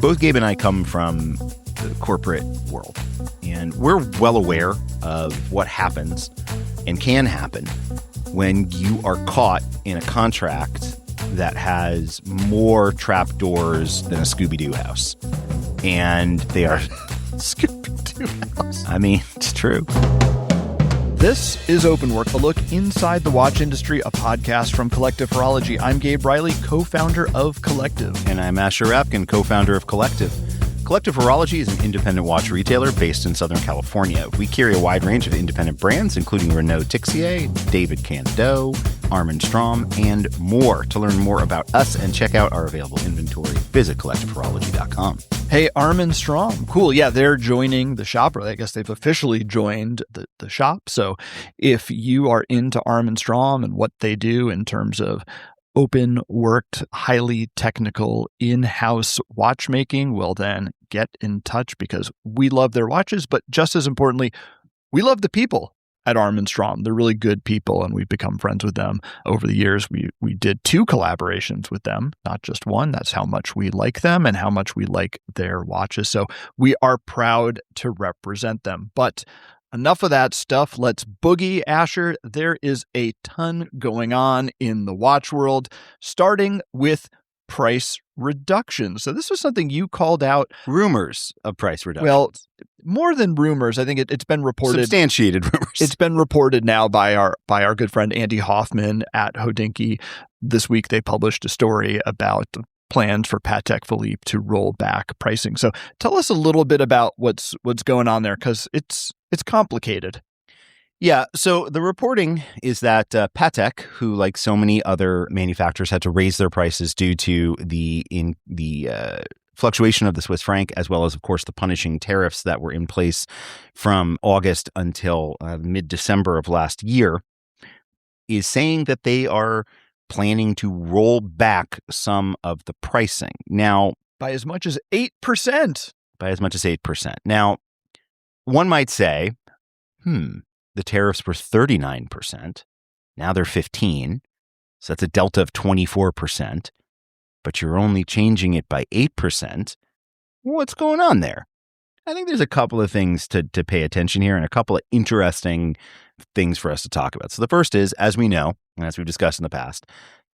Both Gabe and I come from the corporate world, and we're well aware of what happens and can happen when you are caught in a contract that has more trapdoors than a Scooby-Doo house. And they are... Scooby-Doo house. I mean, it's true. This is Open Work, a look inside the watch industry, a podcast from Collective Horology. I'm Gabe Riley, co-founder of Collective. And I'm Asher Rapkin, co-founder of Collective. Collective Horology is an independent watch retailer based in Southern California. We carry a wide range of independent brands, including Renault Tixier, David Cando, Armin Strom, and more. To learn more about us and check out our available inventory, visit collectivehorology.com. Hey, Armin Strom. Cool. Yeah, they're joining the shop. Or I guess they've officially joined the shop. So if you are into Armin Strom and what they do in terms of open worked, highly technical in-house watchmaking, well then get in touch because we love their watches, but just as importantly, we love the people at Armin Strom. They're really good people and we've become friends with them over the years. We did 2 collaborations with them, not just one. That's how much we like them and how much we like their watches. So we are proud to represent them. But enough of that stuff. Let's boogie, Asher. There is a ton going on in the watch world, starting with price reductions. So this was something you called out. Rumors of price reductions. Well, more than rumors. I think it's been reported. Substantiated rumors. It's been reported now by our good friend Andy Hoffman at Hodinkee. This week they published a story about plans for Patek Philippe to roll back pricing. So tell us a little bit about what's going on there, because it's complicated. Yeah, so the reporting is that Patek, who like so many other manufacturers had to raise their prices due to the fluctuation of the Swiss franc, as well as, of course, the punishing tariffs that were in place from August until mid-December of last year, is saying that they are planning to roll back some of the pricing. Now, by as much as 8%. By as much as 8%. Now, one might say, the tariffs were 39%. Now they're 15%. So that's a delta of 24%. But you're only changing it by 8%. What's going on there? I think there's a couple of things to pay attention here and a couple of interesting things for us to talk about. So the first is, as we know, and as we've discussed in the past,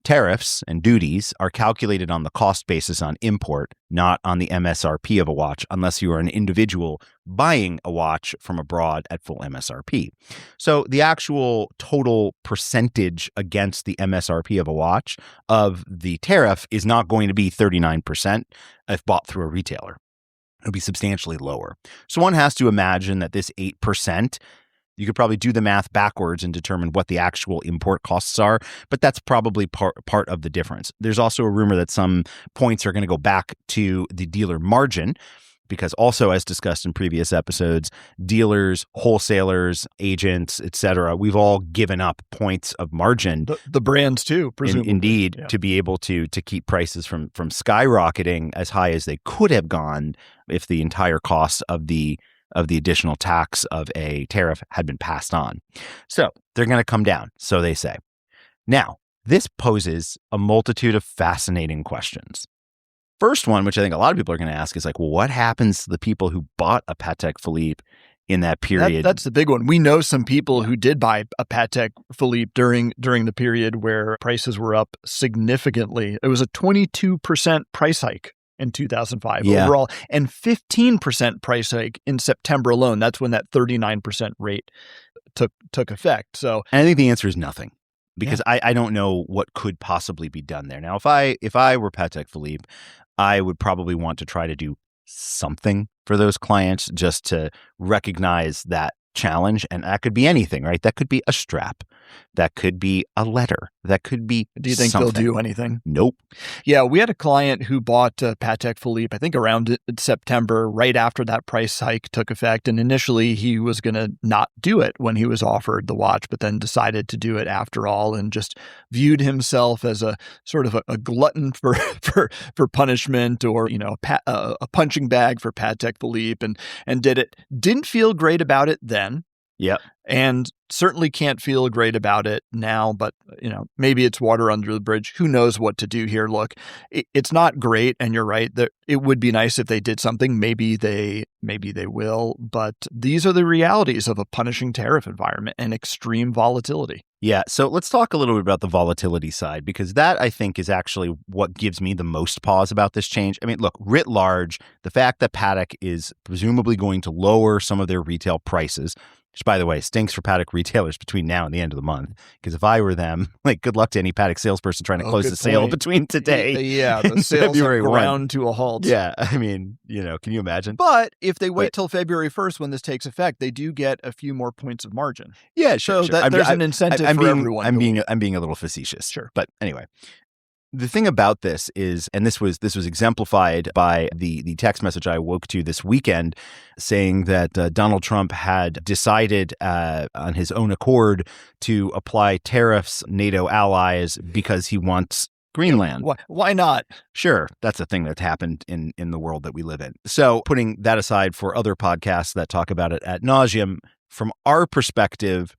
tariffs and duties are calculated on the cost basis on import, not on the MSRP of a watch, unless you are an individual buying a watch from abroad at full MSRP. So the actual total percentage against the MSRP of a watch of the tariff is not going to be 39% if bought through a retailer. It'll be substantially lower. So one has to imagine that this 8%, you could probably do the math backwards and determine what the actual import costs are, but that's probably part of the difference. There's also a rumor that some points are going to go back to the dealer margin, because also, as discussed in previous episodes, dealers, wholesalers, agents, etc., we've all given up points of margin. The brands too, presumably. Indeed, yeah. To be able to keep prices from skyrocketing as high as they could have gone if the entire cost of the additional tax of a tariff had been passed on. So they're going to come down, so they say. Now, this poses a multitude of fascinating questions. First one, which I think a lot of people are going to ask, is like, well, what happens to the people who bought a Patek Philippe in that period? That's the big one. We know some people who did buy a Patek Philippe during the period where prices were up significantly. It was a 22% price hike in 2005 overall, and 15% price hike in September alone. That's when that 39% rate took effect. So, and I think the answer is nothing, because I don't know what could possibly be done there. Now, if I were Patek Philippe, I would probably want to try to do something for those clients just to recognize that challenge. And that could be anything, right? That could be a strap. That could be a letter. That could be Do you think something. they'll do anything? Nope. Yeah, we had a client who bought Patek Philippe, I think around September, right after that price hike took effect. And initially he was going to not do it when he was offered the watch, but then decided to do it after all and just viewed himself as a sort of a glutton for punishment, or, you know, a punching bag for Patek Philippe, and did it. Didn't feel great about it then. Yep. And certainly can't feel great about it now, but maybe it's water under the bridge. Who knows what to do here? Look, it's not great, and you're right that it would be nice if they did something. Maybe they will, but these are the realities of a punishing tariff environment and extreme volatility. Yeah. So let's talk a little bit about the volatility side, because that, I think, is actually what gives me the most pause about this change. I mean, look, writ large, the fact that Patek is presumably going to lower some of their retail prices, which, by the way, stinks for Patek retailers between now and the end of the month. Because if I were them, good luck to any Patek salesperson trying to close the sale between today. Yeah, the sales February have ground to a halt. Yeah, I mean, can you imagine? But if they wait till February 1st when this takes effect, they do get a few more points of margin. Yeah, sure. So there's an incentive for everyone. I'm being a little facetious. Sure. But anyway. The thing about this is, and this was exemplified by the text message I woke to this weekend, saying that Donald Trump had decided on his own accord to apply tariffs NATO allies because he wants Greenland. Why not? Sure, that's a thing that's happened in the world that we live in. So putting that aside for other podcasts that talk about it ad nauseum, from our perspective,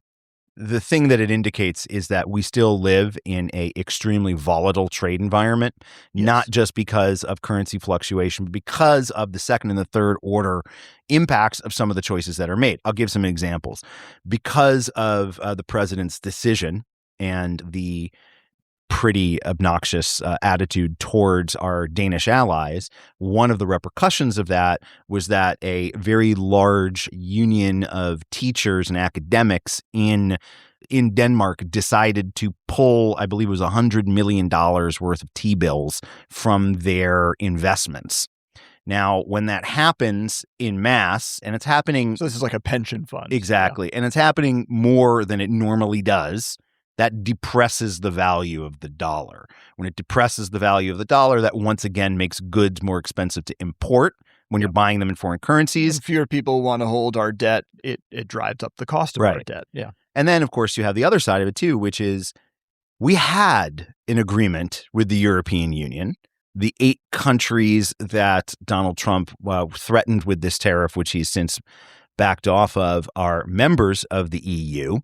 the thing that it indicates is that we still live in a extremely volatile trade environment, not just because of currency fluctuation, but because of the second and the third order impacts of some of the choices that are made. I'll give some examples. Because of the president's decision and the pretty obnoxious attitude towards our Danish allies, one of the repercussions of that was that a very large union of teachers and academics in Denmark decided to pull, I believe it was $100 million worth of T-bills from their investments. Now, when that happens in mass, and it's happening... So this is like a pension fund. Exactly. Yeah. And it's happening more than it normally does. That depresses the value of the dollar. When it depresses the value of the dollar, that once again makes goods more expensive to import when you're buying them in foreign currencies. When fewer people want to hold our debt, it drives up the cost of our debt. Yeah. And then, of course, you have the other side of it, too, which is we had an agreement with the European Union, the 8 countries that Donald Trump threatened with this tariff, which he's since backed off of, are members of the EU.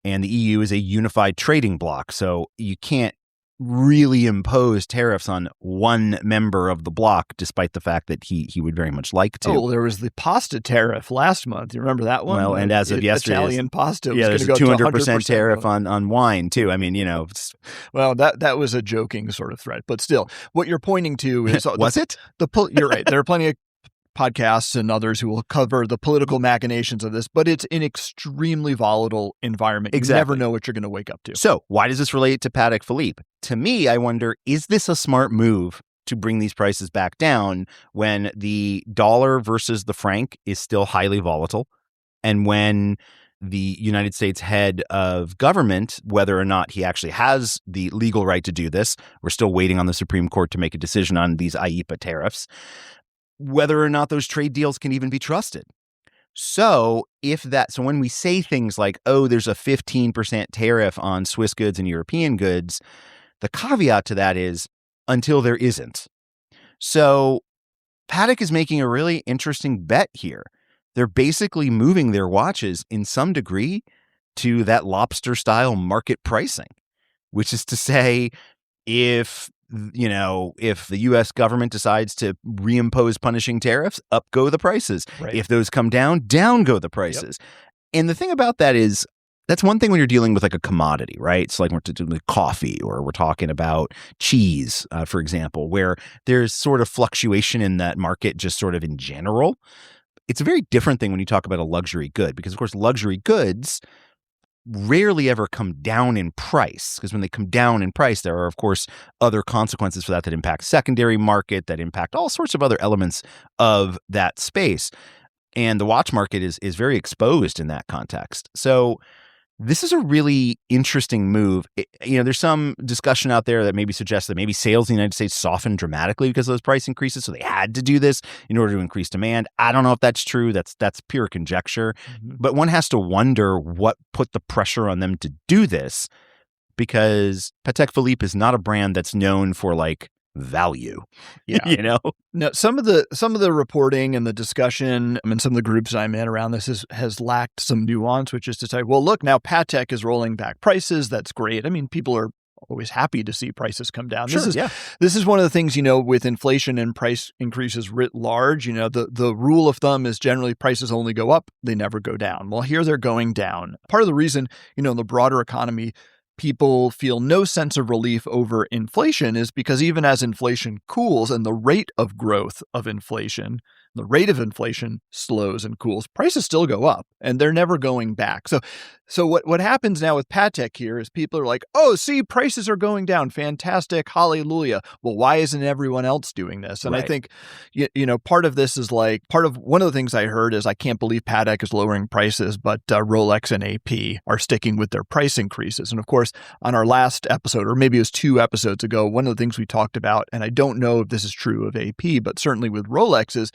And the EU is a unified trading bloc, so you can't really impose tariffs on one member of the bloc, despite the fact that he would very much like to. Oh, there was the pasta tariff last month. You remember that one? Well, and as of yesterday, Italian pasta. There's a 200% tariff on wine too. I mean, Well, that was a joking sort of threat, but still, what you're pointing to is was it? You're right. There are plenty of podcasts and others who will cover the political machinations of this, but it's an extremely volatile environment. Exactly. You never know what you're going to wake up to. So why does this relate to Patek Philippe? To me, I wonder, is this a smart move to bring these prices back down when the dollar versus the franc is still highly volatile, and when the United States head of government, whether or not he actually has the legal right to do this, we're still waiting on the Supreme Court to make a decision on these IEEPA tariffs, whether or not those trade deals can even be trusted. So when we say things like, oh, there's a 15% tariff on Swiss goods and European goods, the caveat to that is until there isn't. So Patek is making a really interesting bet here. They're basically moving their watches in some degree to that lobster style market pricing, which is to say, if the U.S. government decides to reimpose punishing tariffs, up go the prices. Right. If those come down, down go the prices. Yep. And the thing about that is, that's one thing when you're dealing with like a commodity, right? It's like we're dealing with coffee, or we're talking about cheese, for example, where there's sort of fluctuation in that market just sort of in general. It's a very different thing when you talk about a luxury good, because, of course, luxury goods rarely ever come down in price, because when they come down in price, there are, of course, other consequences for that impact secondary market, that impact all sorts of other elements of that space. And the watch market is very exposed in that context. So this is a really interesting move. There's some discussion out there that maybe suggests that maybe sales in the United States softened dramatically because of those price increases, so they had to do this in order to increase demand. I don't know if that's true. That's pure conjecture. Mm-hmm. But one has to wonder what put the pressure on them to do this, because Patek Philippe is not a brand that's known for like value. Yeah. You know? No, some of the reporting and the discussion and some of the groups I'm in around this has lacked some nuance, which is to say, well, look, now Patek is rolling back prices. That's great. I mean, people are always happy to see prices come down. Sure, This is one of the things, with inflation and price increases writ large, the rule of thumb is generally prices only go up, they never go down. Well, here they're going down. Part of the reason, in the broader economy, people feel no sense of relief over inflation is because even as inflation cools and the rate of growth of inflation, the rate of inflation slows and cools, prices still go up and they're never going back. So what happens now with Patek here is people are like, oh, see, prices are going down. Fantastic. Hallelujah. Well, why isn't everyone else doing this? And Right. I think, part of this is one of the things I heard is I can't believe Patek is lowering prices, but Rolex and AP are sticking with their price increases. And of course, on our last episode, or maybe it was 2 episodes ago, one of the things we talked about, and I don't know if this is true of AP, but certainly with Rolex is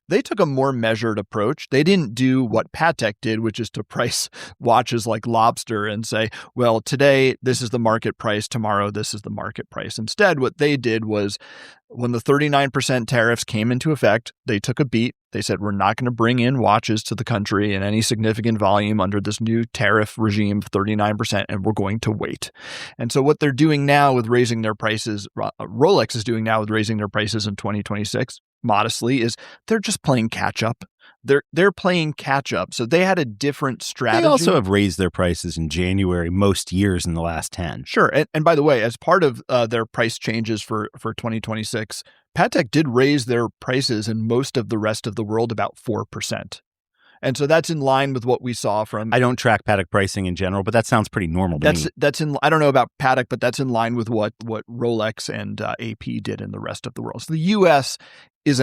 they took a more measured approach. They didn't do what Patek did, which is to price watches like lobster and say, well, today this is the market price, tomorrow this is the market price. Instead, what they did was when the 39% tariffs came into effect, they took a beat. They said, we're not going to bring in watches to the country in any significant volume under this new tariff regime of 39%, and we're going to wait. And so what they're doing now with raising their prices, Rolex is doing now with raising their prices in 2026, modestly, is they're just playing catch up. They're playing catch up. So they had a different strategy. They also have raised their prices in January most years in the last 10. Sure. And by the way, as part of their price changes for 2026, Patek did raise their prices in most of the rest of the world about 4%. And so that's in line with what we saw from... I don't track Patek pricing in general, but that sounds pretty normal to me. I don't know about Patek, but that's in line with what Rolex and AP did in the rest of the world. So the U.S. is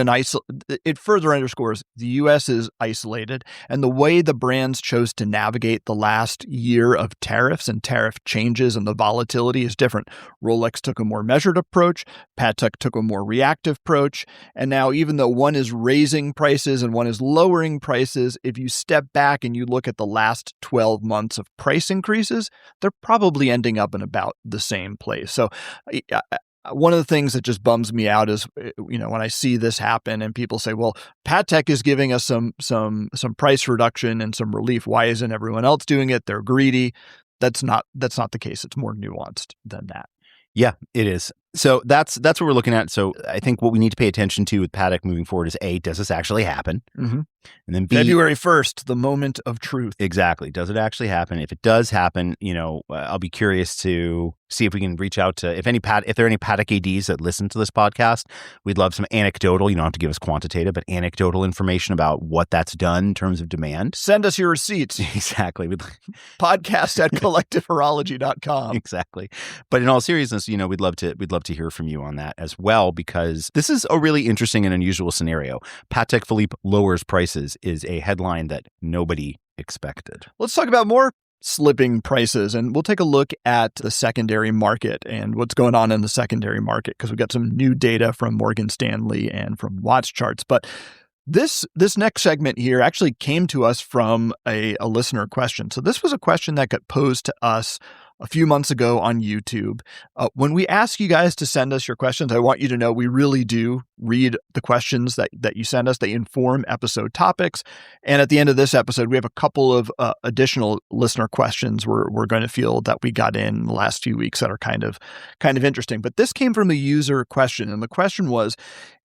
it further underscores the U.S. is isolated, and the way the brands chose to navigate the last year of tariffs and tariff changes and the volatility is different. Rolex took a more measured approach, Patek took a more reactive approach, and now even though one is raising prices and one is lowering prices, if you step back and you look at the last 12 months of price increases, they're probably ending up in about the same place. So one of the things that just bums me out is, when I see this happen and people say, well, Patek is giving us some price reduction and some relief. Why isn't everyone else doing it? They're greedy. That's not the case. It's more nuanced than that. Yeah, it is. So that's what we're looking at. So I think what we need to pay attention to with Patek moving forward is A, does this actually happen? Mm-hmm. And then B, February 1st, the moment of truth. Exactly. Does it actually happen? If it does happen, I'll be curious to see if we can reach out to if there are any Patek ADs that listen to this podcast. We'd love some anecdotal. You don't have to give us quantitative, but anecdotal information about what that's done in terms of demand. Send us your receipts. Exactly. Podcast@collectivehorology.com. Exactly. But in all seriousness, we'd love to hear from you on that as well, because this is a really interesting and unusual scenario. Patek Philippe lowers prices is a headline that nobody expected. Let's talk about more slipping prices, and we'll take a look at the secondary market and what's going on in the secondary market, because we've got some new data from Morgan Stanley and from Watch Charts. But this next segment here actually came to us from a listener question. So this was a question that got posed to us a few months ago on YouTube. When we ask you guys to send us your questions, I want you to know we really do read the questions that you send us. They inform episode topics. And at the end of this episode, we have a couple of additional listener questions we're going to feel that we got in the last few weeks that are kind of interesting. But this came from a user question. And the question was,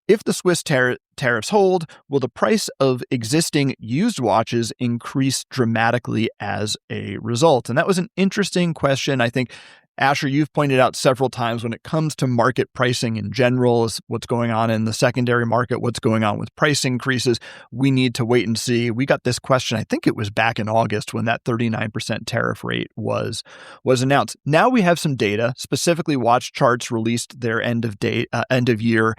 if the Swiss tariffs hold, will the price of existing used watches increase dramatically as a result? And that was an interesting question. I think, Asher, you've pointed out several times when it comes to market pricing in general, is what's going on in the secondary market, what's going on with price increases. We need to wait and see. We got this question, I think it was back in August when that 39% tariff rate was announced. Now we have some data, specifically Watch Charts released their end of year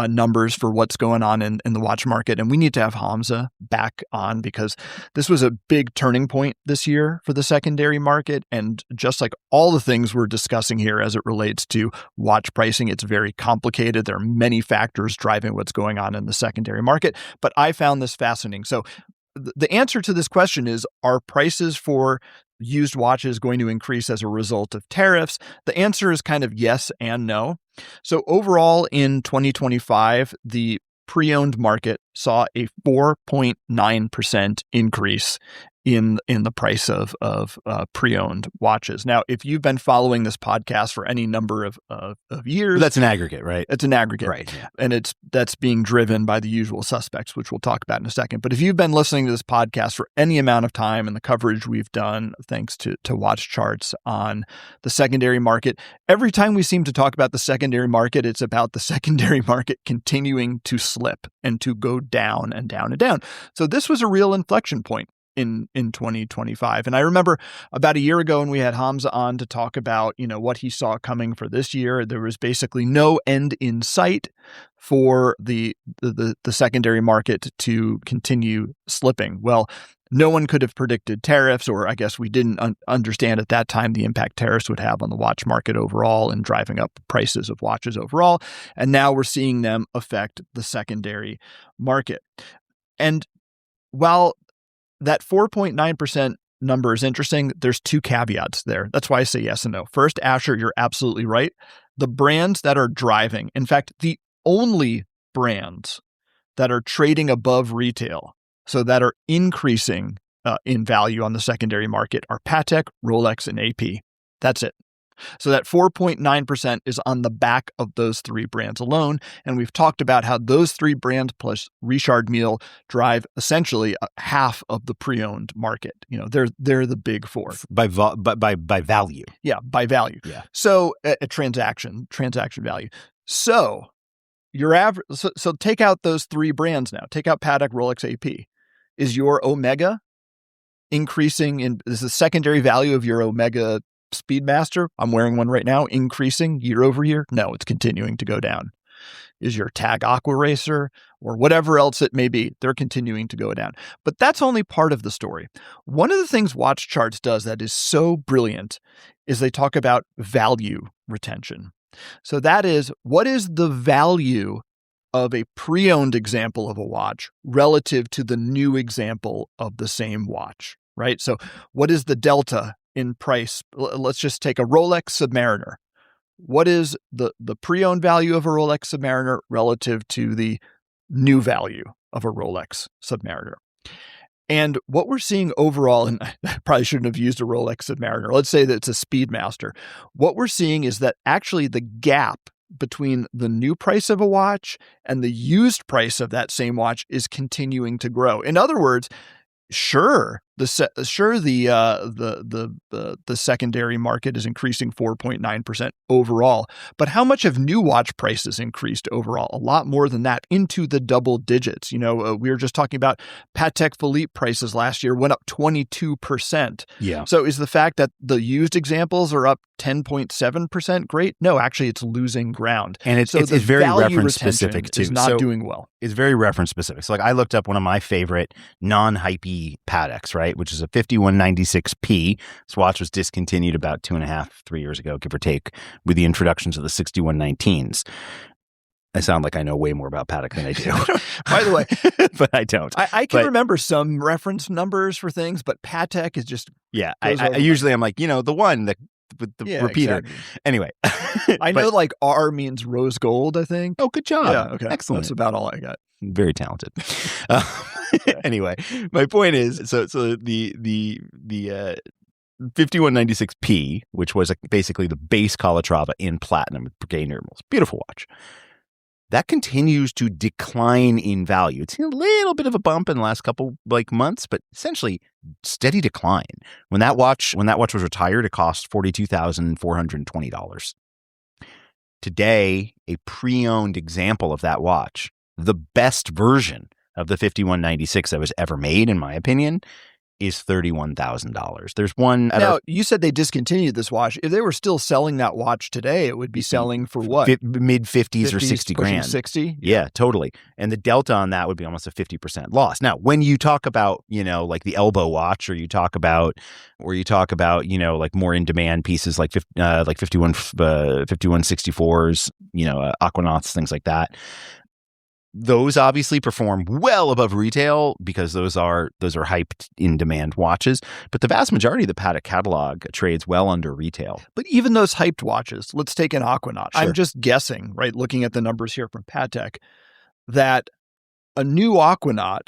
numbers for what's going on in the watch market. And we need to have Hamza back on, because this was a big turning point this year for the secondary market. And just like all the things we're discussing here as it relates to watch pricing, it's very complicated. There are many factors driving what's going on in the secondary market, but I found this fascinating. So the answer to this question is, are prices for used watches going to increase as a result of tariffs? The answer is kind of yes and no. So overall in 2025, the pre-owned market saw a 4.9% increase in the price of pre-owned watches. Now, if you've been following this podcast for any number of years, That's an aggregate, right? It's an aggregate, right? Yeah. And that's being driven by the usual suspects, which we'll talk about in a second. But if you've been listening to this podcast for any amount of time and the coverage we've done, thanks to watch charts on the secondary market, every time we seem to talk about the secondary market, it's about the secondary market continuing to slip and to go down and down and down. So this was a real inflection point in 2025. And I remember about a year ago when we had Hamza on to talk about, what he saw coming for this year, there was basically no end in sight for the secondary market to continue slipping. Well, no one could have predicted tariffs, or I guess we didn't understand at that time the impact tariffs would have on the watch market overall and driving up prices of watches overall. And now we're seeing them affect the secondary market. And while that 4.9% number is interesting, there's two caveats there. That's why I say yes and no. First, Asher, you're absolutely right. The brands that are driving, in fact, the only brands that are trading above retail, so that are increasing in value on the secondary market, are Patek, Rolex, and AP. That's it. So that 4.9% is on the back of those three brands alone. And we've talked about how those three brands plus Richard Mille drive essentially half of the pre-owned market. They're the big four. By value. Yeah, by value. Yeah. So a transaction value. So your average, so take out those three brands now. Take out Patek, Rolex, AP. Is your Omega increasing is the secondary value of your Omega Speedmaster, I'm wearing one right now, increasing year over year? No, it's continuing to go down. Is your Tag Aqua Racer or whatever else it may be, they're continuing to go down. But that's only part of the story. One of the things Watch Charts does that is so brilliant is they talk about value retention. So that is, what is the value of a pre-owned example of a watch relative to the new example of the same watch, right? So what is the delta in price? Let's just take a Rolex Submariner. What is the pre-owned value of a Rolex Submariner relative to the new value of a Rolex Submariner? And what we're seeing overall, and I probably shouldn't have used a Rolex Submariner. Let's say that it's a Speedmaster. What we're seeing is that actually the gap between the new price of a watch and the used price of that same watch is continuing to grow. In other words, Sure, the secondary market is increasing 4.9% overall, but how much have new watch prices increased overall? A lot more than that, into the double digits. We were just talking about Patek Philippe prices last year went up 22%. Yeah. So is the fact that the used examples are up 10.7% great? No, actually, it's losing ground, and it's very reference specific too. Is not doing well. It's very reference specific. So, I looked up one of my favorite non-hypey Pateks, right, which is a 5196P. This watch was discontinued about 2.5-3 years ago, give or take, with the introductions of the 6119s. I sound like I know way more about Patek than I do. By the way, but I don't. I can remember some reference numbers for things, but Patek is just I usually I'm like, the one that with the repeater. Exactly. Anyway, I know R means rose gold, I think. Oh, good job. Yeah, okay. Excellent. That's about all I got. Very talented. Anyway, my point is, so the 5196P, which was basically the base Calatrava in platinum with brigade numerals, beautiful watch. That continues to decline in value. It's seen a little bit of a bump in the last couple months, but essentially steady decline. When that watch was retired, it cost $42,420. Today, a pre-owned example of that watch, the best version of the 5196 that was ever made, in my opinion, is $31,000. There's one. Now, you said they discontinued this watch. If they were still selling that watch today, it would be selling for what? Mid 50s or 60 grand. 60? Yeah, totally. And the delta on that would be almost a 50% loss. Now, when you talk about, like the elbow watch, or you talk about, like more in demand pieces like 5164s, Aquanauts, things like that, those obviously perform well above retail because those are hyped in demand watches. But the vast majority of the Patek catalog trades well under retail. But even those hyped watches, let's take an Aquanaut. Sure. I'm just guessing, right, looking at the numbers here from Patek, that a new Aquanaut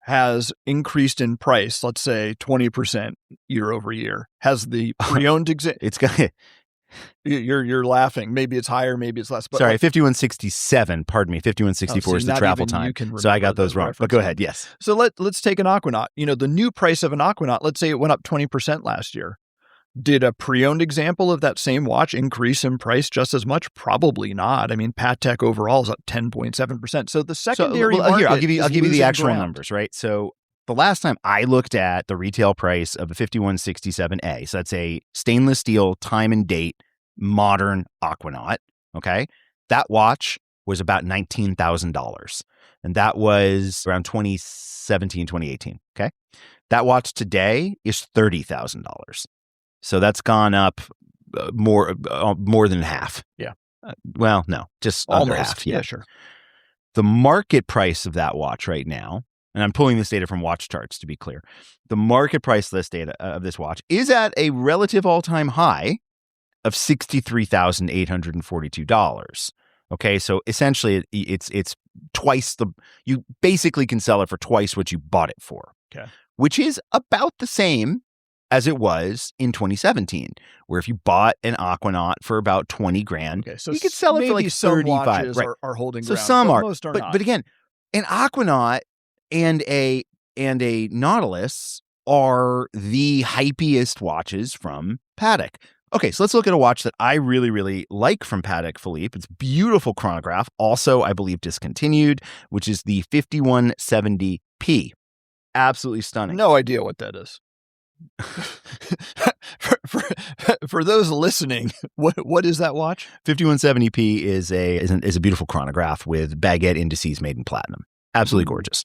has increased in price, let's say 20% year over year. Has the pre-owned It's got. You're laughing. Maybe it's higher, maybe it's less. But Sorry, 5167. Pardon me, 5164 is the travel time. So I got those wrong. But go ahead. Yes. So let's take an Aquanaut. The new price of an Aquanaut. Let's say it went up 20% last year. Did a pre-owned example of that same watch increase in price just as much? Probably not. I mean, Patek overall is up 10.7%. So the secondary market here, I'll give you the actual ground. numbers, right? So the last time I looked at the retail price of a 5167A, so that's a stainless steel time and date modern Aquanaut, okay? That watch was about $19,000. And that was around 2017, 2018, okay? That watch today is $30,000. So that's gone up more than half. Yeah. Well, no, just almost under half. Yeah, sure. The market price of that watch right now, and I'm pulling this data from Watch Charts to be clear, the market price list data of this watch is at a relative all-time high of $63,842. Okay, so essentially it's twice you basically can sell it for twice what you bought it for. Okay. Which is about the same as it was in 2017, where if you bought an Aquanaut for about 20 grand, okay, so you could sell it for like 35. Right. Are holding so ground, some are, most are but, not. But again, an Aquanaut and a Nautilus are the hypiest watches from Patek. Okay, so let's look at a watch that I really, really like from Patek Philippe. It's a beautiful chronograph, also, I believe, discontinued, which is the 5170P. Absolutely stunning. No idea what that is. for those listening, what is that watch? 5170P is a beautiful chronograph with baguette indices made in platinum. Absolutely gorgeous.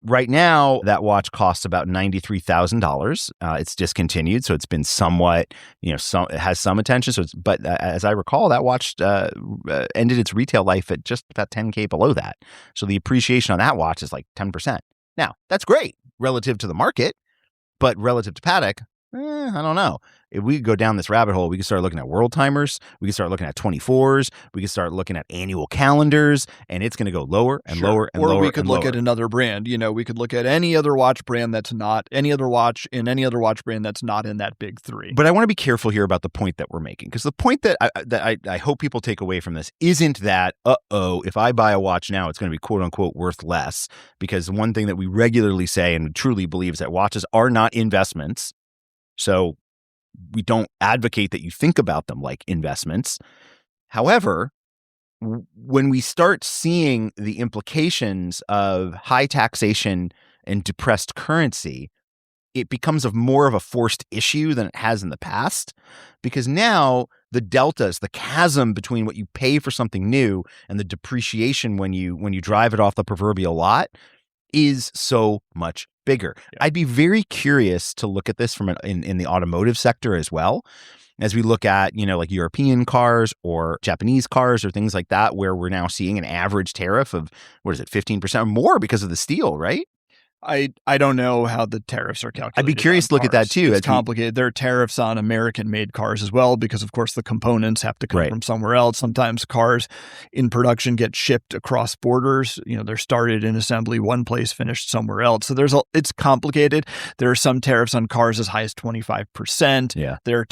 Right now, that watch costs about $93,000. It's discontinued, so it's been somewhat, it has some attention. But as I recall, that watch ended its retail life at just about $10K below that. So the appreciation on that watch is like 10%. Now, that's great relative to the market, but relative to Patek, I don't know. If we go down this rabbit hole, we can start looking at world timers. We can start looking at 24s. We can start looking at annual calendars, and it's going to go lower and lower and lower. Or we could look at another brand. We could look at any other watch brand that's not any other watch in any other watch brand that's not in that big three. But I want to be careful here about the point that we're making, because the point that I hope people take away from this isn't that, if I buy a watch now, it's going to be quote unquote worth less. Because one thing that we regularly say and truly believe is that watches are not investments. So we don't advocate that you think about them like investments. However, when we start seeing the implications of high taxation and depressed currency, it becomes more of a forced issue than it has in the past, because now the deltas, the chasm between what you pay for something new and the depreciation when you drive it off the proverbial lot is so much bigger. Yeah. I'd be very curious to look at this from in the automotive sector as well, as we look at, like European cars or Japanese cars or things like that, where we're now seeing an average tariff of, 15% or more because of the steel, right? I don't know how the tariffs are calculated. I'd be curious to look at that too. It's complicated. There are tariffs on American-made cars as well, because of course the components have to come from somewhere else. Sometimes cars in production get shipped across borders. They're started in assembly one place, finished somewhere else. So it's complicated. There are some tariffs on cars as high as 25%. Yeah. There are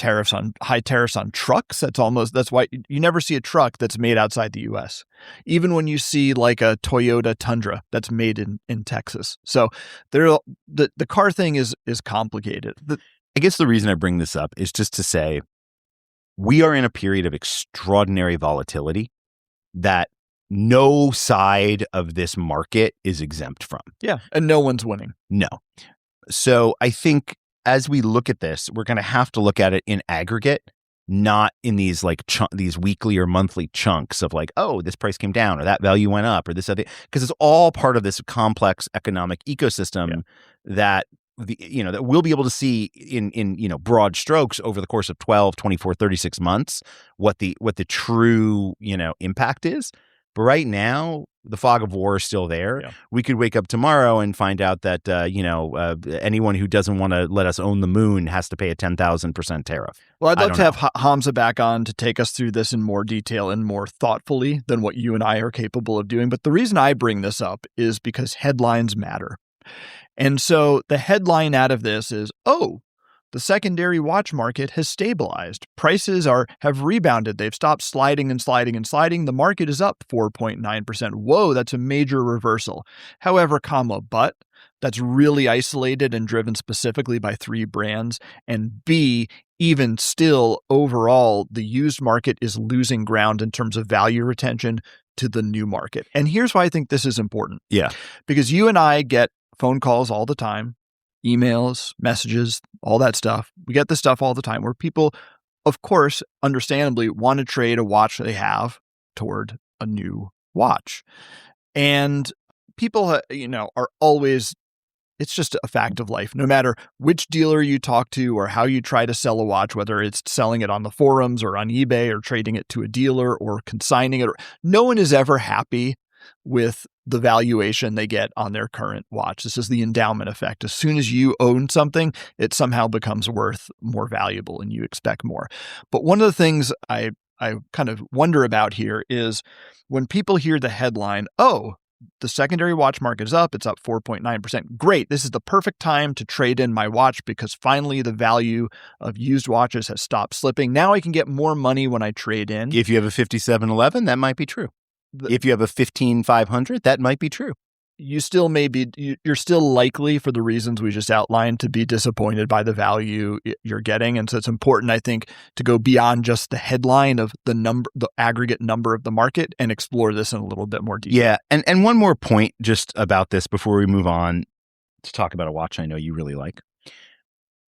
high tariffs on trucks. That's why you never see a truck that's made outside the U.S. Even when you see like a Toyota Tundra that's made in Texas. So the car thing is complicated. I guess the reason I bring this up is just to say we are in a period of extraordinary volatility that no side of this market is exempt from. Yeah, and no one's winning. No. So I think as we look at this, we're going to have to look at it in aggregate, not in these these weekly or monthly chunks of this price came down or that value went up or this other, because it's all part of this complex economic ecosystem that that we'll be able to see in broad strokes over the course of 12, 24, 36 months what the true impact is. But right now, the fog of war is still there. Yeah. We could wake up tomorrow and find out that, anyone who doesn't want to let us own the moon has to pay a 10,000% tariff. Well, I'd love to have Hamza back on to take us through this in more detail and more thoughtfully than what you and I are capable of doing. But the reason I bring this up is because headlines matter. And so the headline out of this is, the secondary watch market has stabilized. Prices have rebounded. They've stopped sliding and sliding and sliding. The market is up 4.9%. Whoa, that's a major reversal. However, but that's really isolated and driven specifically by 3 brands. And B, even still, overall, the used market is losing ground in terms of value retention to the new market. And here's why I think this is important. Yeah. Because you and I get phone calls all the time, emails, messages, all that stuff. We get this stuff all the time where people, of course, understandably want to trade a watch they have toward a new watch. And people, are always, it's just a fact of life. No matter which dealer you talk to or how you try to sell a watch, whether it's selling it on the forums or on eBay or trading it to a dealer or consigning it, no one is ever happy with the valuation they get on their current watch. This is the endowment effect. As soon as you own something, it somehow becomes worth more valuable and you expect more. But one of the things I kind of wonder about here is when people hear the headline, the secondary watch market is up, it's up 4.9%. Great. This is the perfect time to trade in my watch because finally the value of used watches has stopped slipping. Now I can get more money when I trade in. If you have a 5711, that might be true. If you have a 15500, that might be true. You're still likely, for the reasons we just outlined, to be disappointed by the value you're getting. And so it's important, I think, to go beyond just the headline of the aggregate number of the market and explore this in a little bit more detail. Yeah. And one more point just about this before we move on to talk about a watch I know you really like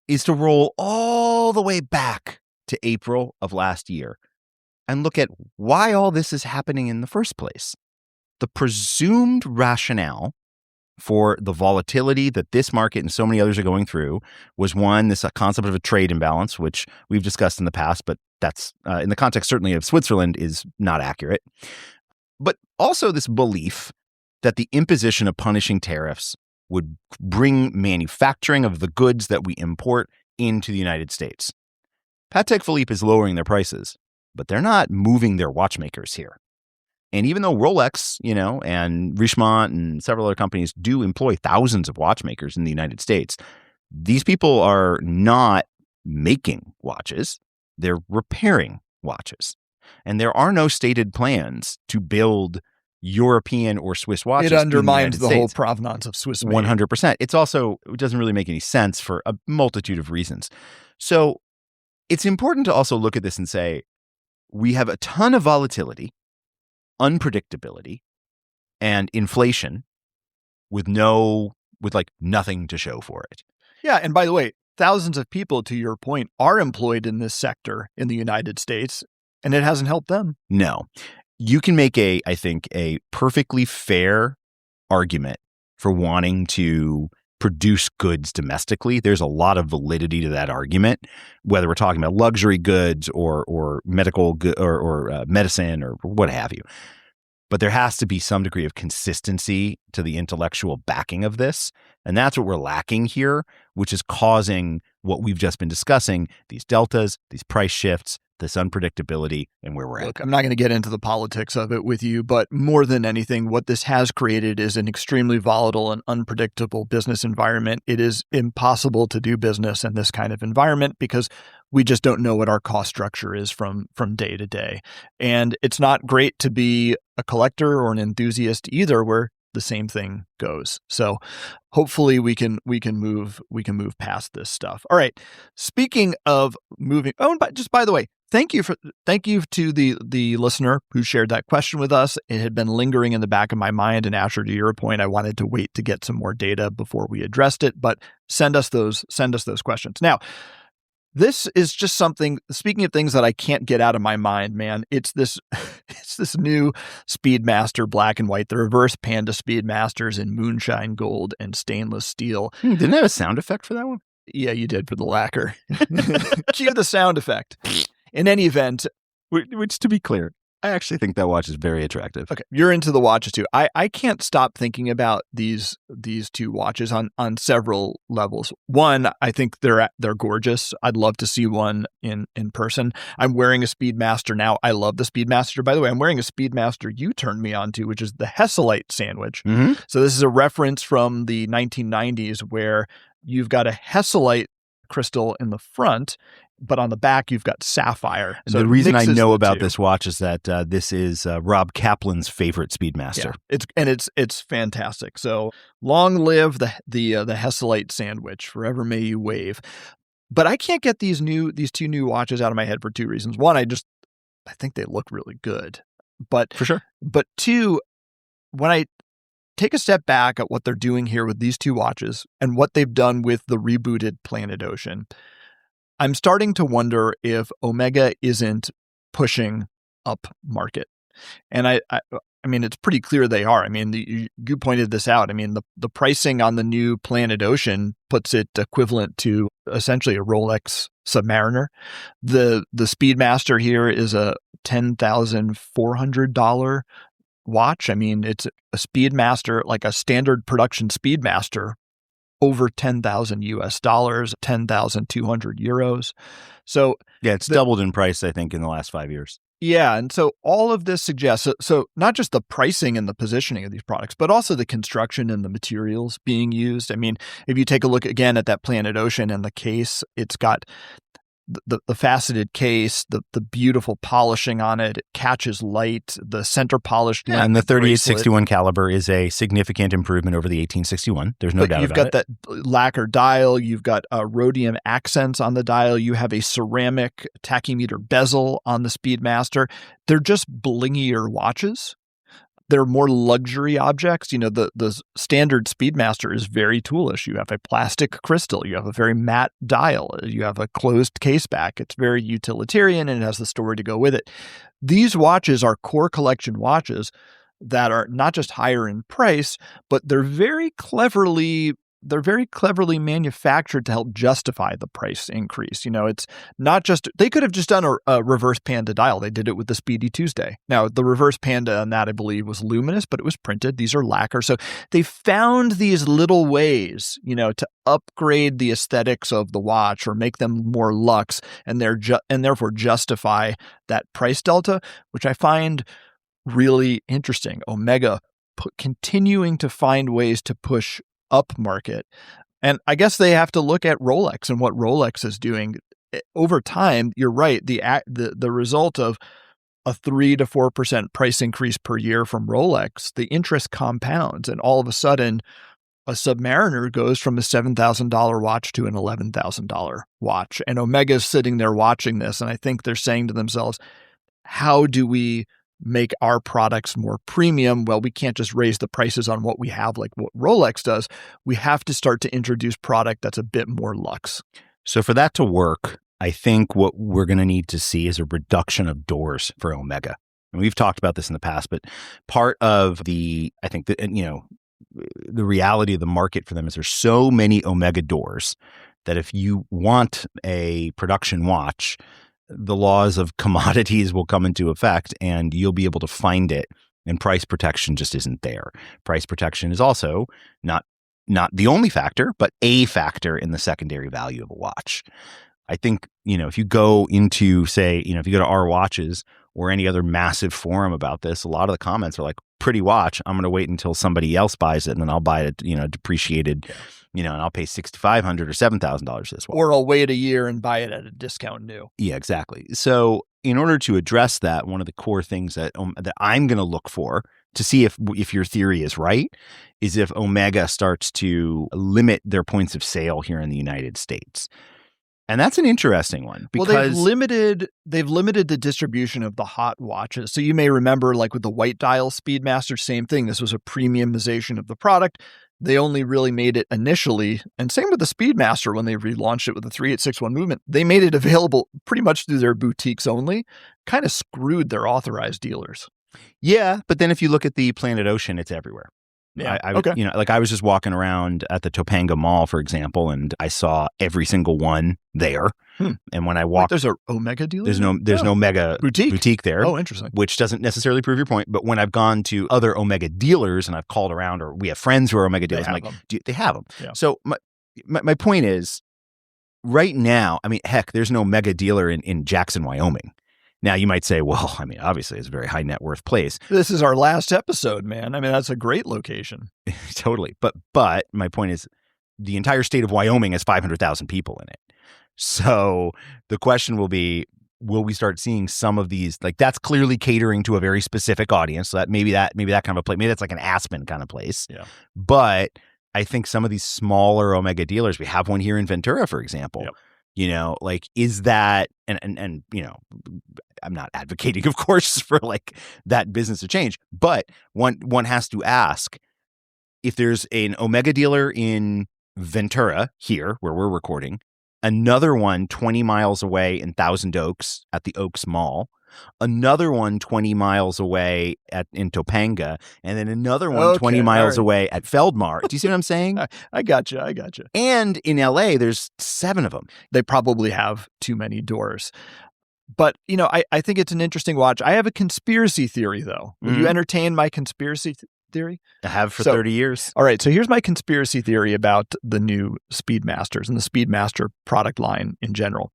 is to roll all the way back to April of last year and look at why all this is happening in the first place. The presumed rationale for the volatility that this market and so many others are going through was one, this concept of a trade imbalance, which we've discussed in the past, but that's in the context certainly of Switzerland is not accurate. But also this belief that the imposition of punishing tariffs would bring manufacturing of the goods that we import into the United States. Patek Philippe is lowering their prices, but they're not moving their watchmakers here. And even though Rolex, and Richemont and several other companies do employ thousands of watchmakers in the United States, these people are not making watches. They're repairing watches. And there are no stated plans to build European or Swiss watches. It undermines the whole provenance of Swiss made. 100%. It doesn't really make any sense for a multitude of reasons. So it's important to also look at this and say, we have a ton of volatility, unpredictability, and inflation with nothing to show for it. Yeah. And by the way, thousands of people, to your point, are employed in this sector in the United States, and it hasn't helped them. No. You can make I think, a perfectly fair argument for wanting to produce goods domestically. There's a lot of validity to that argument, whether we're talking about luxury goods or medical or medicine or what have you. But there has to be some degree of consistency to the intellectual backing of this. And that's what we're lacking here, which is causing what we've just been discussing, these deltas, these price shifts, this unpredictability, and where we're at. Look, I'm not going to get into the politics of it with you, but more than anything, what this has created is an extremely volatile and unpredictable business environment. It is impossible to do business in this kind of environment because we just don't know what our cost structure is from day to day. And it's not great to be a collector or an enthusiast either, where the same thing goes. So hopefully we can move past this stuff. All right. Speaking of moving, but just by the way, thank you to the listener who shared that question with us. It had been lingering in the back of my mind, and Asher, to your point, I wanted to wait to get some more data before we addressed it, but send us those questions. Now, this is just something, speaking of things that I can't get out of my mind, man, it's this new Speedmaster black and white, the reverse Panda Speedmasters in moonshine gold and stainless steel. Didn't I have a sound effect for that one? Yeah, you did for the lacquer. Cue the sound effect. In any event, which, to be clear, I actually think that watch is very attractive. Okay, you're into the watches too. I can't stop thinking about these two watches on several levels. One, I think they're gorgeous. I'd love to see one in person. I'm wearing a Speedmaster now. I love the Speedmaster. By the way, I'm wearing a Speedmaster you turned me on to, which is the Hesalite sandwich. Mm-hmm. So this is a reference from the 1990s where you've got a Hesalite crystal in the front, but on the back you've got sapphire. So the reason I know about this watch is that this is Rob Kaplan's favorite Speedmaster. Yeah, it's fantastic. So long live the Hesalite sandwich. Forever may you wave. But I can't get these two new watches out of my head for two reasons. One, I think they look really good. But for sure. But two, when I take a step back at what they're doing here with these two watches and what they've done with the rebooted Planet Ocean, I'm starting to wonder if Omega isn't pushing up market. And I mean, it's pretty clear they are. I mean, you pointed this out. I mean, the pricing on the new Planet Ocean puts it equivalent to essentially a Rolex Submariner. The Speedmaster here is a $10,400 watch. I mean, it's a Speedmaster, like a standard production Speedmaster, over $10,000, 10,200 euros. So yeah, it's doubled in price, I think, in the last 5 years. Yeah. And so all of this suggests, so not just the pricing and the positioning of these products, but also the construction and the materials being used. I mean, if you take a look again at that Planet Ocean and the case, it's got the faceted case, the beautiful polishing on it, it catches light, the center polished. Yeah, and the 3861 caliber is a significant improvement over the 1861. There's no doubt about it. You've got that lacquer dial. You've got rhodium accents on the dial. You have a ceramic tachymeter bezel on the Speedmaster. They're just blingier watches. They're more luxury objects. You know, the standard Speedmaster is very toolish. You have a plastic crystal. You have a very matte dial. You have a closed case back. It's very utilitarian and it has the story to go with it. These watches are core collection watches that are not just higher in price, but they're very cleverly manufactured to help justify the price increase. You know, it's not just, they could have just done a reverse panda dial. They did it with the Speedy Tuesday. Now, the reverse panda on that, I believe, was luminous, but it was printed. These are lacquer. So they found these little ways, you know, to upgrade the aesthetics of the watch or make them more luxe and therefore justify that price delta, which I find really interesting. Omega continuing to find ways to push up market. And I guess they have to look at Rolex and what Rolex is doing over time. You're right. The result of a 3 to 4% price increase per year from Rolex, the interest compounds. And all of a sudden, a Submariner goes from a $7,000 watch to an $11,000 watch. And Omega's sitting there watching this. And I think they're saying to themselves, how do we make our products more premium? Well, we can't just raise the prices on what we have like what Rolex does. We have to start to introduce product that's a bit more luxe. So for that to work, I think what we're going to need to see is a reduction of doors for Omega. And we've talked about this in the past, but part of the reality of the market for them is there's so many Omega doors that if you want a production watch, the laws of commodities will come into effect and you'll be able to find it, and price protection just isn't there. Price protection is also not the only factor, but a factor in the secondary value of a watch. I think, you know, if you go into, say, you know, if you go to our watches or any other massive forum about this, a lot of the comments are like, pretty watch. I'm going to wait until somebody else buys it and then I'll buy it, you know, depreciated, you know, and I'll pay $6,500 or $7,000 this one. Or I'll wait a year and buy it at a discount new. Yeah, exactly. So in order to address that, one of the core things that I'm going to look for to see if your theory is right is if Omega starts to limit their points of sale here in the United States. And that's an interesting one because they've limited the distribution of the hot watches. So you may remember, like with the white dial Speedmaster, same thing. This was a premiumization of the product. They only really made it initially, and same with the Speedmaster when they relaunched it with the 3861 movement. They made it available pretty much through their boutiques only, kind of screwed their authorized dealers. Yeah, but then if you look at the Planet Ocean, it's everywhere. Yeah. I Okay. like I was just walking around at the Topanga Mall, for example, and I saw every single one there. And when I walked, there's a Omega dealer. there's no mega boutique there. Oh, interesting. Which doesn't necessarily prove your point. But when I've gone to other Omega dealers and I've called around, or we have friends who are Omega dealers, I'm like, they have them. Yeah. So my point is, right now, I mean, heck, there's no mega dealer in Jackson, Wyoming. Now, you might say, well, I mean, obviously, it's a very high net worth place. This is our last episode, man. I mean, that's a great location. Totally. But my point is, the entire state of Wyoming has 500,000 people in it. So the question will be, will we start seeing some of these? Like, that's clearly catering to a very specific audience. So that maybe that kind of a place, maybe that's like an Aspen kind of place. Yeah. But I think some of these smaller Omega dealers, we have one here in Ventura, for example. Yep. You know, like, is that, and you know, I'm not advocating, of course, for like that business to change, but one has to ask, if there's an Omega dealer in Ventura here, where we're recording, another one 20 miles away in Thousand Oaks at the Oaks Mall, another one 20 miles away in Topanga, and then another one 20 miles away at Feldmar. Do you see what I'm saying? I gotcha. And in LA, there's 7 of them. They probably have too many doors. But, you know, I think it's an interesting watch. I have a conspiracy theory, though. Will you entertain my conspiracy theory? I have for 30 years. All right. So here's my conspiracy theory about the new Speedmasters and the Speedmaster product line in general.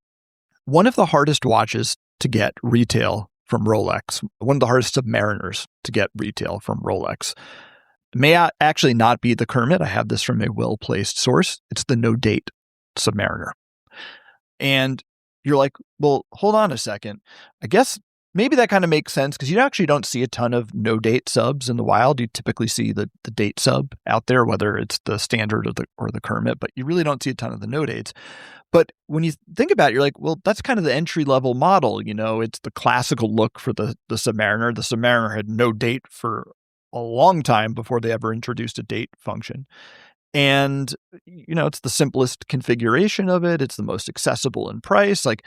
One of the hardest watches to get retail from Rolex, one of the hardest submariners to get retail from Rolex, may actually not be the Kermit. I have this from a well-placed source. It's the no date submariner. And you're like, well, hold on a second. I guess maybe that kind of makes sense, because you actually don't see a ton of no date subs in the wild. You typically see the date sub out there, whether it's the standard or the Kermit, but you really don't see a ton of the no dates. But when you think about it, you're like, well, that's kind of the entry-level model. You know, it's the classical look for the Submariner. The Submariner had no date for a long time before they ever introduced a date function. And, you know, it's the simplest configuration of it. It's the most accessible in price. Like,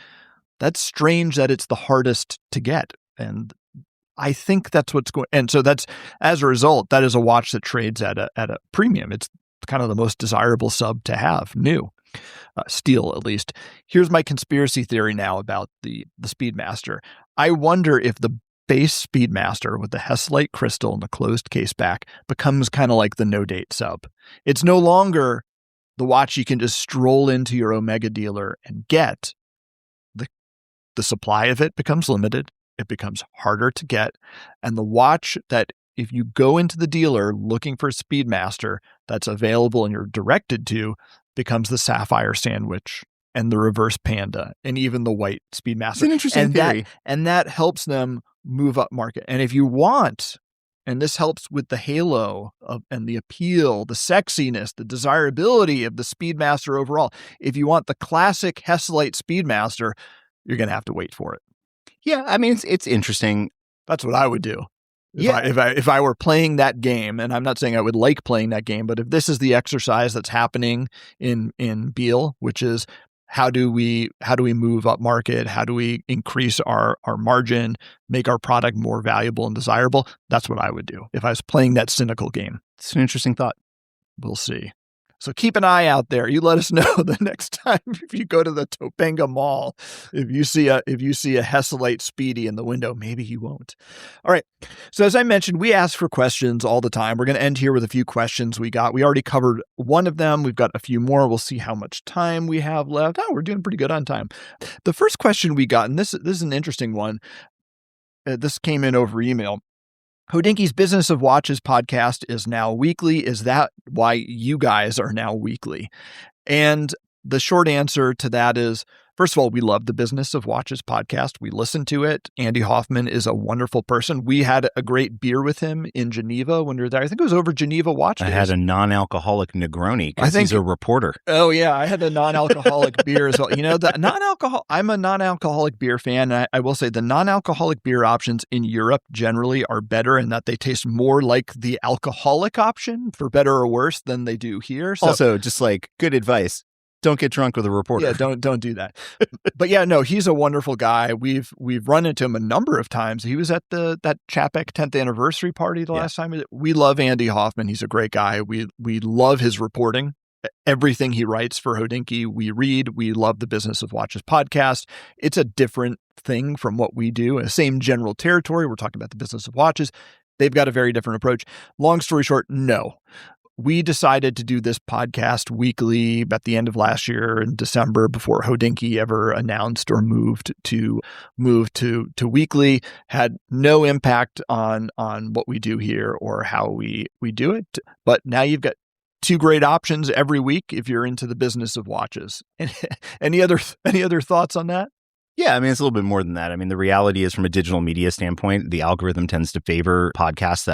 that's strange that it's the hardest to get. And I think that's what's going. And so that's, as a result, that is a watch that trades at a premium. It's kind of the most desirable sub to have, new. Steel, at least. Here's my conspiracy theory now about the Speedmaster. I wonder if the base Speedmaster with the Heslite crystal and the closed case back becomes kind of like the no date sub. It's no longer the watch you can just stroll into your Omega dealer and get. The supply of it becomes limited. It becomes harder to get. And the watch that, if you go into the dealer looking for a Speedmaster that's available and you're directed to, becomes the Sapphire Sandwich and the Reverse Panda and even the white Speedmaster. It's an interesting theory. And that helps them move up market. And if you want, and this helps with the halo and the appeal, the sexiness, the desirability of the Speedmaster overall, if you want the classic Heslite Speedmaster, you're going to have to wait for it. Yeah, I mean, it's interesting. That's what I would do. If I were playing that game, and I'm not saying I would like playing that game, but if this is the exercise that's happening in Beal, which is how do we move up market? How do we increase our margin, make our product more valuable and desirable? That's what I would do if I was playing that cynical game. It's an interesting thought. We'll see. So keep an eye out there. You let us know the next time if you go to the Topanga Mall, if you see a Heslite Speedy in the window. Maybe you won't. All right. So as I mentioned, we ask for questions all the time. We're going to end here with a few questions we got. We already covered one of them. We've got a few more. We'll see how much time we have left. Oh, we're doing pretty good on time. The first question we got, and this is an interesting one. This came in over email. Hodinkie's Business of Watches podcast is now weekly. Is that why you guys are now weekly? And the short answer to that is, first of all, we love the Business of Watches podcast. We listen to it. Andy Hoffman is a wonderful person. We had a great beer with him in Geneva when we were there. I think it was over Geneva Watch Days. I had a non-alcoholic Negroni because he's a reporter. Oh, yeah. I had a non-alcoholic beer as well. You know, I'm a non-alcoholic beer fan. And I will say the non-alcoholic beer options in Europe generally are better in that they taste more like the alcoholic option, for better or worse, than they do here. So, also, just like good advice. Don't get drunk with a reporter. Yeah, don't do that. But yeah, no, he's a wonderful guy. We've run into him a number of times. He was at that Chapek 10th anniversary party the last time. We love Andy Hoffman. He's a great guy. We love his reporting. Everything he writes for Hodinkee, we read. We love the Business of Watches podcast. It's a different thing from what we do. Same general territory. We're talking about the Business of Watches. They've got a very different approach. Long story short, no. We decided to do this podcast weekly at the end of last year in December before Hodinkee ever announced or moved to weekly. Had no impact on what we do here or how we do it. But now you've got two great options every week if you're into the business of watches. Any other thoughts on that? Yeah, I mean, it's a little bit more than that. I mean, the reality is from a digital media standpoint, the algorithm tends to favor podcasts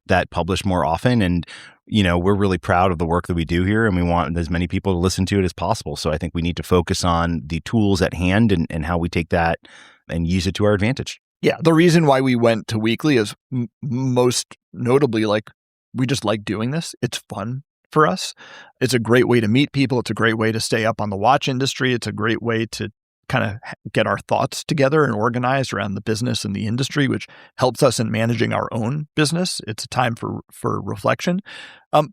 that publish more often. And, we're really proud of the work that we do here, and we want as many people to listen to it as possible. So I think we need to focus on the tools at hand and how we take that and use it to our advantage. Yeah, the reason why we went to weekly is most notably, we just like doing this. It's fun for us. It's a great way to meet people. It's a great way to stay up on the watch industry. It's a great way to kind of get our thoughts together and organized around the business and the industry, which helps us in managing our own business. It's a time for reflection.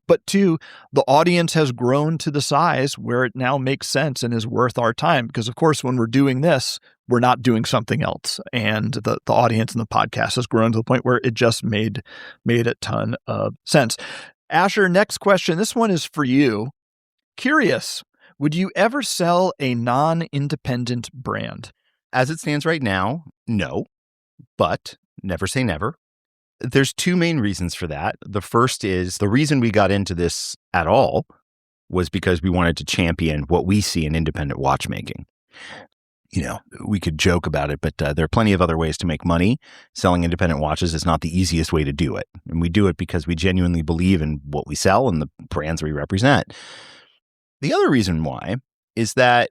But two, the audience has grown to the size where it now makes sense and is worth our time. Because of course, when we're doing this, we're not doing something else. And the audience and the podcast has grown to the point where it just made a ton of sense. Asher, next question. This one is for you. Curious. Would you ever sell a non-independent brand? As it stands right now, no, but never say never. There's two main reasons for that. The first is the reason we got into this at all was because we wanted to champion what we see in independent watchmaking. We could joke about it, but there are plenty of other ways to make money. Selling independent watches is not the easiest way to do it. And we do it because we genuinely believe in what we sell and the brands we represent. The other reason why is that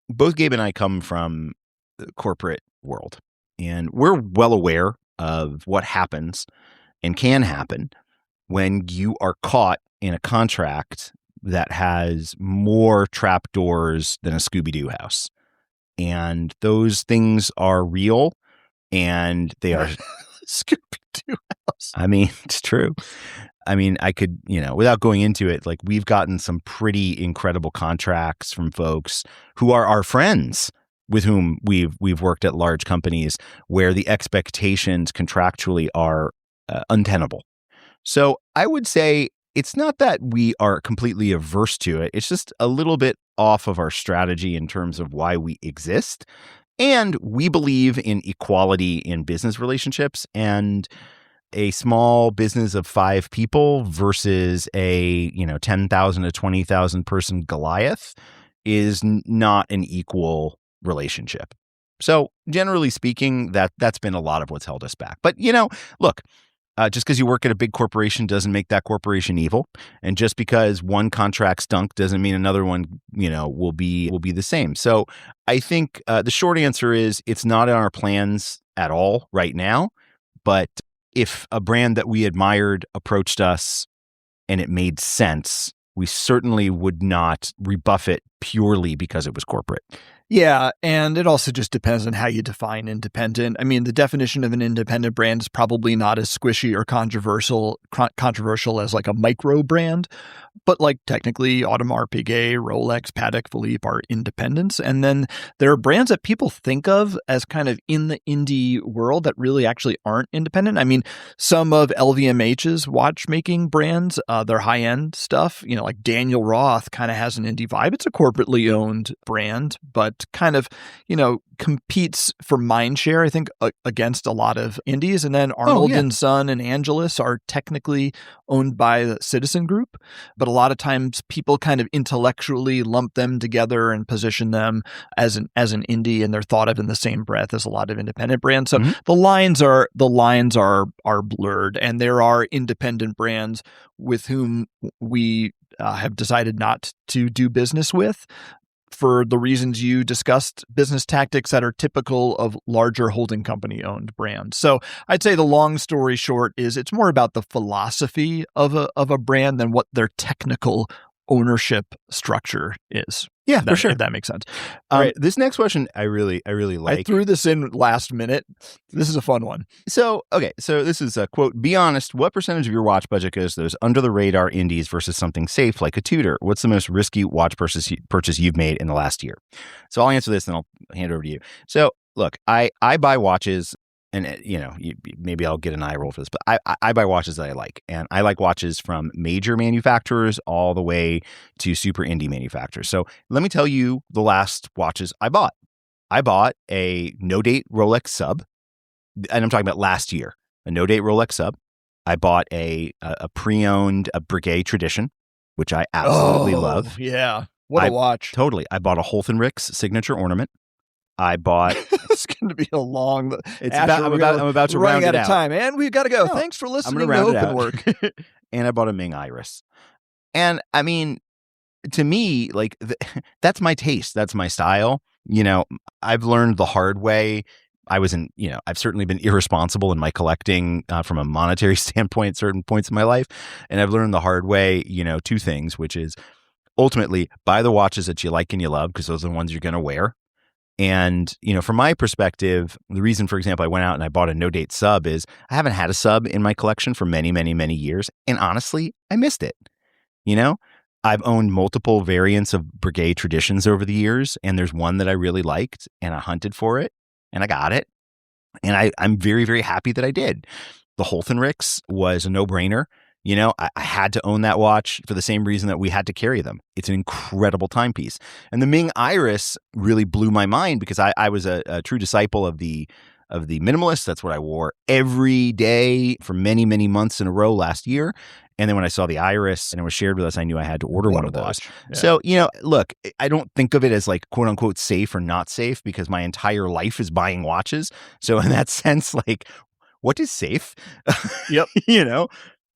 both Gabe and I come from the corporate world, and we're well aware of what happens and can happen when you are caught in a contract that has more trapdoors than a Scooby-Doo house. And those things are real, and they are Scooby-Doo house. I mean, it's true. I mean, I could, without going into it, we've gotten some pretty incredible contracts from folks who are our friends with whom we've worked at large companies where the expectations contractually are untenable. So I would say it's not that we are completely averse to it. It's just a little bit off of our strategy in terms of why we exist. And we believe in equality in business relationships, and a small business of 5 people versus a 10,000 to 20,000 person Goliath is not an equal relationship. So generally speaking, that's been a lot of what's held us back. But look, just because you work at a big corporation doesn't make that corporation evil, and just because one contract stunk doesn't mean another one will be the same. So I think the short answer is it's not in our plans at all right now, but if a brand that we admired approached us and it made sense, we certainly would not rebuff it purely because it was corporate. Yeah, and it also just depends on how you define independent. I mean, the definition of an independent brand is probably not as squishy or controversial as a micro brand, but technically Audemars Piguet, Rolex, Patek Philippe are independents. And then there are brands that people think of as kind of in the indie world that really actually aren't independent. I mean, some of LVMH's watchmaking brands, their high-end stuff, like Daniel Roth kind of has an indie vibe. It's a corporately owned brand, but kind of, competes for mind share, I think, against a lot of indies. And then Arnold and Son and Angelus are technically owned by the Citizen Group, but a lot of times people kind of intellectually lump them together and position them as an indie, and they're thought of in the same breath as a lot of independent brands. So the lines are blurred, and there are independent brands with whom we have decided not to do business with, for the reasons you discussed, business tactics that are typical of larger holding company owned brands. So I'd say the long story short is it's more about the philosophy of a brand than what their technical ownership structure is. Yeah, for sure. If that makes sense. All right. This next question I really like. I threw this in last minute. This is a fun one. So this is a quote, be honest, what percentage of your watch budget goes to those under the radar indies versus something safe like a Tudor? What's the most risky watch purchase you've made in the last year? So I'll answer this and I'll hand it over to you. So look, I buy watches, and maybe I'll get an eye roll for this, but I buy watches that I like, and I like watches from major manufacturers all the way to super indie manufacturers. So let me tell you the last watches I bought. I bought a no-date Rolex sub, and I'm talking about last year, a no-date Rolex sub. I bought a pre-owned Breguet Tradition, which I absolutely love. Yeah, what a watch! Totally. I bought a Holthenrichs signature ornament. I bought. It's going to be a long. I'm about to round it out. Out of time, and we've got to go. No, thanks for listening to Open Work. And I bought a Ming Iris, and I mean, to me, like that's my taste. That's my style. I've learned the hard way. I've certainly been irresponsible in my collecting from a monetary standpoint at certain points in my life, and I've learned the hard way. Two things, which is ultimately buy the watches that you like and you love because those are the ones you're going to wear. And, from my perspective, the reason, for example, I went out and I bought a no-date sub is I haven't had a sub in my collection for many, many, many years. And honestly, I missed it. I've owned multiple variants of Breguet Traditions over the years, and there's one that I really liked, and I hunted for it, and I got it. And I'm very, very happy that I did. The Holthenrichs was a no-brainer. I had to own that watch for the same reason that we had to carry them. It's an incredible timepiece. And the Ming Iris really blew my mind because I was a true disciple of the minimalist. That's what I wore every day for many, many months in a row last year. And then when I saw the Iris and it was shared with us, I knew I had to order one of those. Yeah. So, look, I don't think of it as like quote unquote safe or not safe because my entire life is buying watches. So in that sense, like, what is safe? Yep.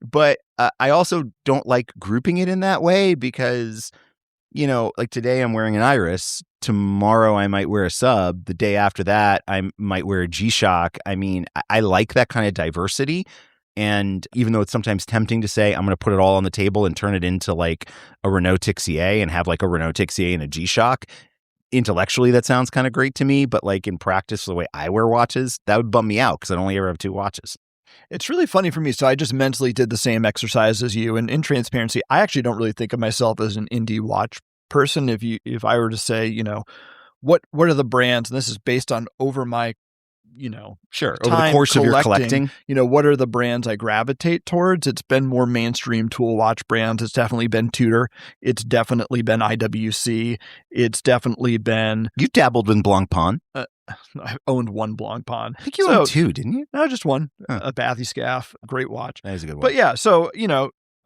But I also don't like grouping it in that way because, like today I'm wearing an Iris. Tomorrow I might wear a sub. The day after that, I might wear a G-Shock. I mean, I like that kind of diversity. And even though it's sometimes tempting to say, I'm going to put it all on the table and turn it into like a Renault Tixier and have like a Renault Tixier and a G-Shock, intellectually that sounds kind of great to me. But like in practice, the way I wear watches, that would bum me out because I only ever have two watches. It's really funny for me. So I just mentally did the same exercise as you. And in transparency, I actually don't really think of myself as an indie watch person. If I were to say, what are the brands, and this is based on over my, sure, over the course of your collecting, what are the brands I gravitate towards? It's been more mainstream tool watch brands. It's definitely been Tudor. It's definitely been IWC. It's definitely been. You dabbled with Blancpain. I owned one Blancpain. I think you owned two, didn't you? No, just one. A Bathyscaphe, great watch. That is a good one. But yeah, so,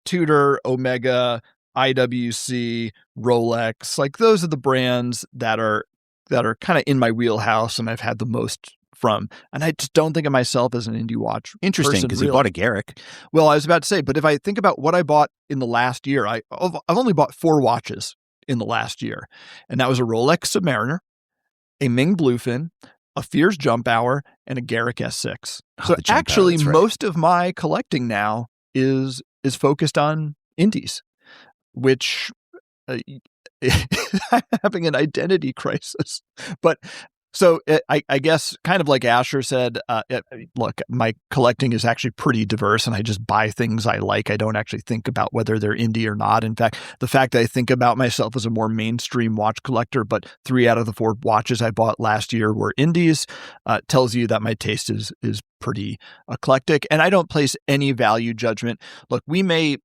Tudor, Omega, IWC, Rolex, like those are the brands that are kind of in my wheelhouse and I've had the most from. And I just don't think of myself as an indie watch. Interesting, because you bought a Garrick. Well, I was about to say, but if I think about what I bought in the last year, I've only bought 4 watches in the last year. And that was a Rolex Submariner, a Ming Bluefin, a Fears Jump Hour, and a Garrick S6. So actually, most of my collecting now is focused on indies, which I'm having an identity crisis. But so I guess kind of like Asher said, look, my collecting is actually pretty diverse and I just buy things I like. I don't actually think about whether they're indie or not. In fact, the fact that I think about myself as a more mainstream watch collector, but 3 out of the 4 watches I bought last year were indies, tells you that my taste is pretty eclectic. And I don't place any value judgment. Look, we may,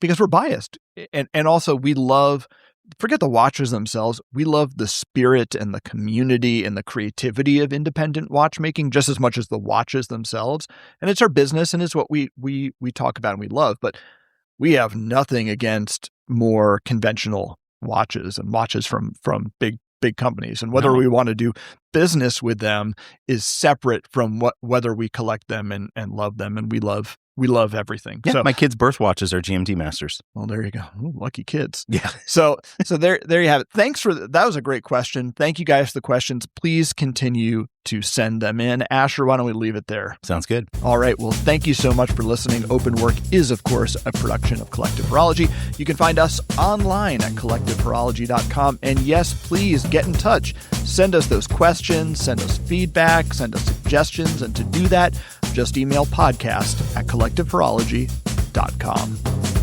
because we're biased and also we love, forget the watches themselves. We love the spirit and the community and the creativity of independent watchmaking just as much as the watches themselves. And it's our business and it's what we talk about and we love. But we have nothing against more conventional watches and watches from big companies. And whether we want to do business with them is separate from whether we collect them and love them. And we love We love everything. Yeah, So my kids' birth watches are GMT Masters. well, there you go. Ooh, lucky kids. Yeah. So there you have it. Thanks for that. Was a great question. Thank you guys for the questions. Please continue to send them in. Asher, why don't we leave it there? Sounds good. All right. Well, thank you so much for listening. Open Work is, of course, a production of Collective Horology. You can find us online at collectivehorology.com. And yes, please get in touch. Send us those questions, send us feedback, send us suggestions. And to do that, just email podcast@collectivehorology.com.